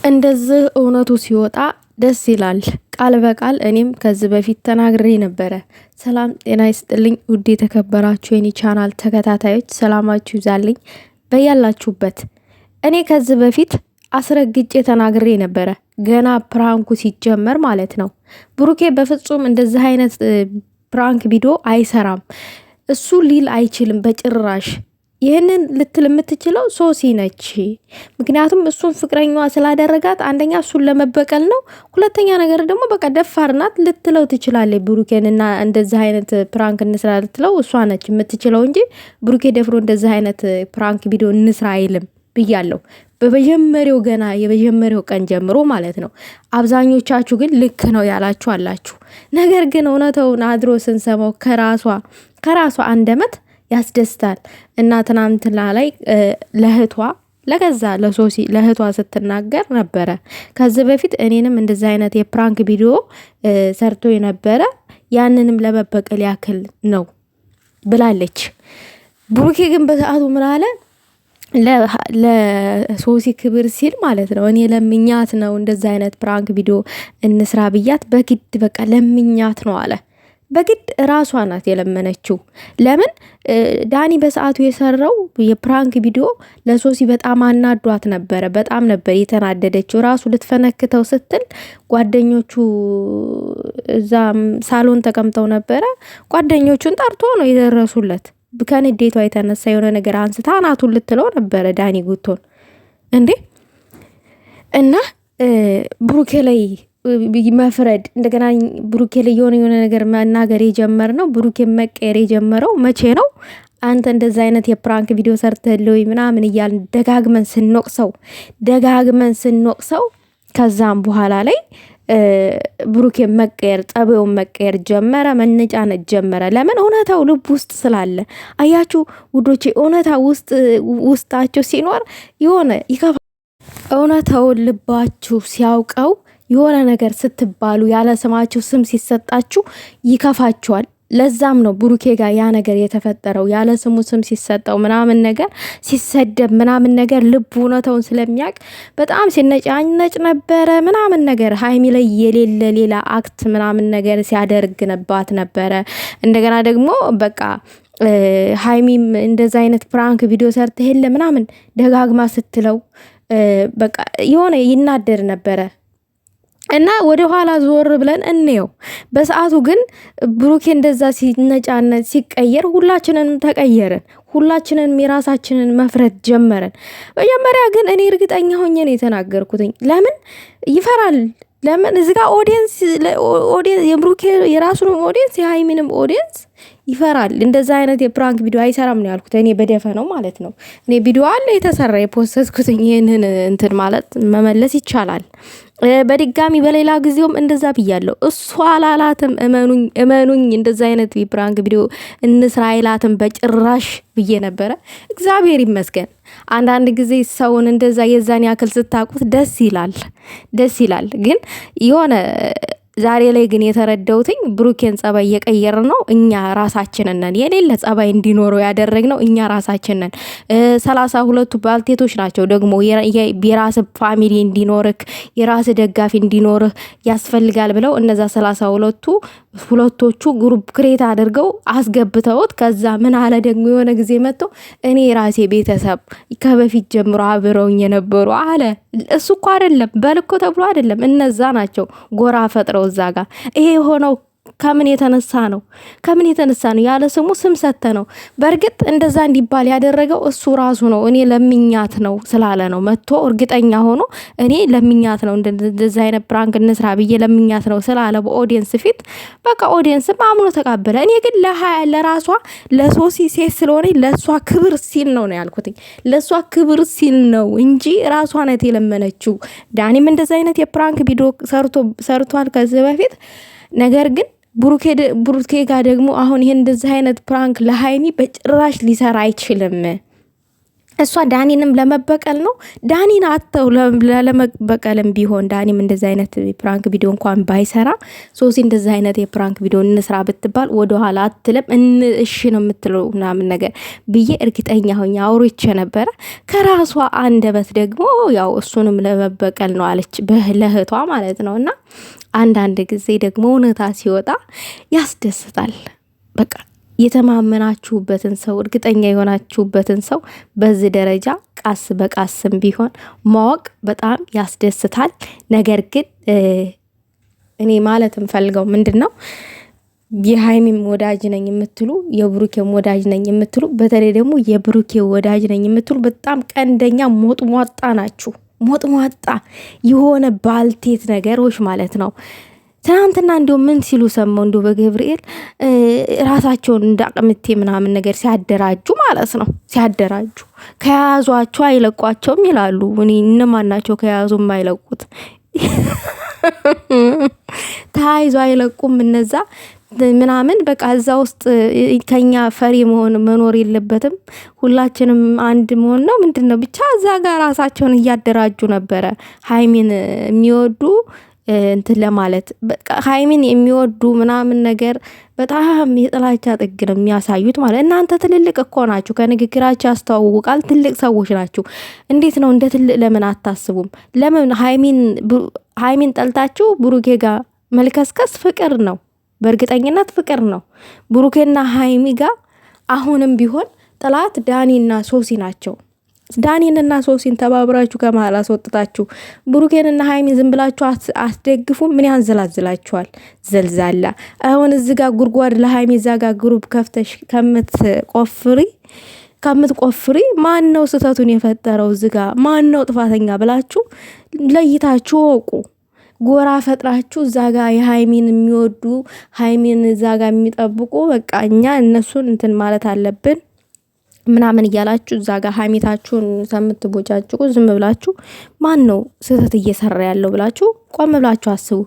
እንደዚህ እውነቱ ሲወጣ ደስ ይላል። ቃል በቃል እኔም ከዚህ በፊት ተናግሬ ነበረ። ሰላም ጤና ይስጥልኝ ውድ የተከበራችሁ የኔ ቻናል ተከታታዮች ሰላማችሁ ይዛልኝ በያላችሁበት። እኔ ከዚህ በፊት አስረግጬ ተናግሬ ነበረ። ገና ፕራንኩ ሲጀመር ማለት ነው። ብሩኬ በፍጹም እንደዚህ አይነት ፕራንክ ቪዲዮ አይሰራም። እሱ ሊል አይችልም በጭራሽ። ይህንን ልትል የምትችለው ሶሲ ነች። ምክንያቱም እሱን ፍቅረኛዋ ስላደረጋት አንደኛ እሱን ለመበቀል ነው። ሁለተኛ ነገር ደግሞ በቃ ደፋር ናት ልትለው ትችላለች። ብሩኬን እና እንደዚህ አይነት ፕራንክ እንስራ ልትለው እሷ ነች የምትችለው እንጂ ብሩኬ ደፍሮ እንደዚህ አይነት ፕራንክ ቪዲዮ እንስራ አይልም ብያለሁ። በመጀመሪያው ገና የመጀመሪያው ቀን ጀምሮ ማለት ነው። አብዛኞቻችሁ ግን ልክ ነው ያላችሁ አላችሁ። ነገር ግን እውነተውን አድሮ ስንሰማው ከራሷ አንደበት ያስደስታል። እና ትናንትና ላይ ለእህቷ ለገዛ ለሶሲ ለእህቷ ስትናገር ነበረ። ከዚህ በፊት እኔንም እንደዚህ አይነት የፕራንክ ቪዲዮ ሰርቶ የነበረ ያንንም ለመበቀል ያክል ነው ብላለች። ብሩኬ ግን በሰዓቱ ምን አለ? ለሶሲ ክብር ሲል ማለት ነው። እኔ ለምኛት ነው እንደዚህ አይነት ፕራንክ ቪዲዮ እንስራ ብያት በግድ በቃ ለምኛት ነው አለ። በግድ ራሷ ናት የለመነችው። ለምን ዳኒ በሰዓቱ የሰራው የፕራንክ ቪዲዮ ለሶሲ በጣም አናዷት ነበረ። በጣም ነበር የተናደደችው። ራሱ ልትፈነክተው ስትል ጓደኞቹ እዛ ሳሎን ተቀምጠው ነበረ። ጓደኞቹን ጠርቶ ነው የደረሱለት። ከንዴቷ የተነሳ የሆነ ነገር አንስታ ናቱን ልትለው ነበረ ዳኒ ጉቶን እንዴ። እና ብሩኬ ላይ መፍረድ እንደገና ብሩኬ ላይ የሆነ ነገር መናገር የጀመር ነው። ብሩኬ መቀየር የጀመረው መቼ ነው? አንተ እንደዛ አይነት የፕራንክ ቪዲዮ ሰርተልኝ ምናምን እያልን ደጋግመን ስንወቅሰው ከዛም በኋላ ላይ ብሩኬ መቀየር ጠበውን መቀየር ጀመረ፣ መነጫነጭ ጀመረ። ለምን? እውነታው ልብ ውስጥ ስላለ። አያችሁ ውዶቼ፣ እውነታው ውስጣችሁ ሲኖር የሆነ ይከፋ። እውነታውን ልባችሁ ሲያውቀው የሆነ ነገር ስትባሉ ያለ ስማችሁ ስም ሲሰጣችሁ ይከፋችኋል። ለዛም ነው ብሩኬ ጋር ያ ነገር የተፈጠረው። ያለ ስሙ ስም ሲሰጠው ምናምን ነገር ሲሰደብ ምናምን ነገር ልቡ እውነታውን ስለሚያውቅ በጣም ሲነጫነጭ ነበረ ምናምን ነገር። ሀይሚ ላይ የሌለ ሌላ አክት ምናምን ነገር ሲያደርግ ነባት ነበረ። እንደገና ደግሞ በቃ ሀይሚም እንደዛ አይነት ፕራንክ ቪዲዮ ሰርተ የለ ምናምን ደጋግማ ስትለው በቃ የሆነ ይናደር ነበረ። እና ወደ ኋላ ዞር ብለን እንየው። በሰዓቱ ግን ብሩኬ እንደዛ ሲነጫነት ሲቀየር ሁላችንንም ተቀየርን። ሁላችንንም የራሳችንን መፍረት ጀመረን። መጀመሪያ ግን እኔ እርግጠኛ ሆኜ ነው የተናገርኩትኝ። ለምን ይፈራል? ለምን እዚህ ጋር ኦዲየንስ የብሩኬ የራሱንም ኦዲየንስ የሃይሚንም ኦዲየንስ ይፈራል። እንደዛ አይነት የፕራንክ ቪዲዮ አይሰራም ነው ያልኩት። እኔ በደፈነው ማለት ነው። እኔ ቪዲዮ አለ የተሰራ የፖስተትኩትኝ። ይህንን እንትን ማለት መመለስ ይቻላል። በድጋሚ በሌላ ጊዜውም እንደዛ ብያለሁ። እሷ አላላትም። እመኑኝ እንደዛ አይነት የፕራንክ ቪዲዮ እንስራ አይላትም በጭራሽ ብዬ ነበረ። እግዚአብሔር ይመስገን። አንዳንድ ጊዜ ሰውን እንደዛ የዛን ያክል ስታቁት ደስ ይላል። ግን የሆነ ዛሬ ላይ ግን የተረዳውትኝ ብሩኬን ጸባይ እየቀየር ነው እኛ ራሳችንን ነን። የሌለ ጸባይ እንዲኖረው ያደረግነው እኛ ራሳችንን። 32ቱ ባልቴቶች ናቸው ደግሞ የራስ ፋሚሊ እንዲኖርክ የራስ ደጋፊ እንዲኖርህ ያስፈልጋል ብለው እነዛ 32ቱ ግሩፕ ክሬት አድርገው አስገብተውት ከዛ ምን አለ ደግሞ የሆነ ጊዜ መጥቶ እኔ የራሴ ቤተሰብ ከበፊት ጀምሮ አብረውኝ የነበሩ አለ። እሱ እኮ አይደለም በልኮ ተብሎ አይደለም፣ እነዛ ናቸው ጎራ ፈጥረው እዛ ጋር። ይሄ የሆነው ከምን የተነሳ ነው? ያለ ስሙ ስም ሰተ ነው። በእርግጥ እንደዛ እንዲባል ያደረገው እሱ ራሱ ነው። እኔ ለምኛት ነው ስላለ ነው መጥቶ እርግጠኛ ሆኖ እኔ ለምኛት ነው እንደዛ አይነት ፕራንክ እንስራ ብዬ ለምኛት ነው ስላለ በኦዲየንስ ፊት በቃ ኦዲየንስም አምኖ ተቀበለ። እኔ ግን ለራሷ ለሶሲ ሴት ስለሆነ ለሷ ክብር ሲል ነው ያልኩትኝ። ለሷ ክብር ሲል ነው እንጂ ራሷ ናት የለመነችው። ዳኒም እንደዛ አይነት የፕራንክ ቪዲዮ ሰርቷል ከዚህ በፊት። ነገር ግን ብሩኬ ጋር ደግሞ አሁን ይሄን እንደዚህ አይነት ፕራንክ ለሃይሚ በጭራሽ ሊሰራ አይችልም። እሷ ዳኒንም ለመበቀል ነው። ዳኒን አተው ለመበቀልም ቢሆን ዳኒም እንደዚህ አይነት የፕራንክ ቪዲዮ እንኳን ባይሰራ ሶሲ እንደዚህ አይነት የፕራንክ ቪዲዮ እንስራ ብትባል ወደኋላ አትልም። እሺ ነው የምትለው ምናምን ነገር ብዬ እርግጠኛ ሆኜ አውርቼ ነበረ። ከራሷ አንደበት ደግሞ ያው እሱንም ለመበቀል ነው አለች፣ ለእህቷ ማለት ነው። እና አንዳንድ ጊዜ ደግሞ እውነታ ሲወጣ ያስደስታል። በቃ የተማመናችሁበትን ሰው እርግጠኛ የሆናችሁበትን ሰው በዚህ ደረጃ ቃስ በቃስም ቢሆን ማወቅ በጣም ያስደስታል። ነገር ግን እኔ ማለት እንፈልገው ምንድን ነው የሀይሚም ወዳጅ ነኝ የምትሉ የብሩኬም ወዳጅ ነኝ የምትሉ በተለይ ደግሞ የብሩኬ ወዳጅ ነኝ የምትሉ በጣም ቀንደኛ ሞጥሟጣ ናችሁ። ሞጥሟጣ የሆነ ባልቴት ነገሮች ማለት ነው። ትናንትና እንዲሁ ምን ሲሉ ሰማው? እንዲሁ በገብርኤል ራሳቸውን እንዳቅምቴ ምናምን ነገር ሲያደራጁ ማለት ነው። ሲያደራጁ ከያዟቸው አይለቋቸውም ይላሉ። እኔ እነማን ናቸው ከያዙ የማይለቁት? ተያይዞ አይለቁም እነዛ ምናምን በቃ እዛ ውስጥ ከኛ ፈሪ መኖር የለበትም። ሁላችንም አንድ መሆን ነው። ምንድን ነው ብቻ እዛ ጋር ራሳቸውን እያደራጁ ነበረ ሀይሚን የሚወዱ እንትን ለማለት በቃ ሀይሚን የሚወዱ ምናምን ነገር በጣም የጥላቻ ጥግ ነው የሚያሳዩት ማለት። እናንተ ትልልቅ እኮ ናችሁ፣ ከንግግራችሁ ያስተዋውቃል። ትልቅ ሰዎች ናችሁ። እንዴት ነው እንደ ትልቅ ለምን አታስቡም? ለምን ሀይሚን ጠልታችሁ ብሩኬ ጋር መልከስከስ ፍቅር ነው፣ በእርግጠኝነት ፍቅር ነው። ብሩኬና ሀይሚ ጋር አሁንም ቢሆን ጥላት ዳኒና ሶሲ ናቸው። ዳኒንና ሶሲን ተባብራችሁ ከመሀል አስወጥታችሁ ብሩኬንና ሀይሚን ዝም ብላችሁ አስደግፉ። ምን ያንዘላዝላችኋል? ዘልዛላ። አሁን እዚህ ጋር ጉድጓድ ለሀይሚ እዛ ጋር ግሩፕ ከፍተሽ ከምትቆፍሪ ማን ነው ስህተቱን የፈጠረው? እዚህ ጋር ማን ነው ጥፋተኛ ብላችሁ ለይታችሁ ወቁ። ጎራ ፈጥራችሁ እዛ ጋር የሀይሚን የሚወዱ ሀይሚን እዛ ጋር የሚጠብቁ በቃ እኛ እነሱን እንትን ማለት አለብን ምናምን እያላችሁ እዛ ጋር ሀይሚታችሁን ከምትቦጫጭቁ ዝም ብላችሁ ማን ነው ስህተት እየሰራ ያለው ብላችሁ ቆም ብላችሁ አስቡ።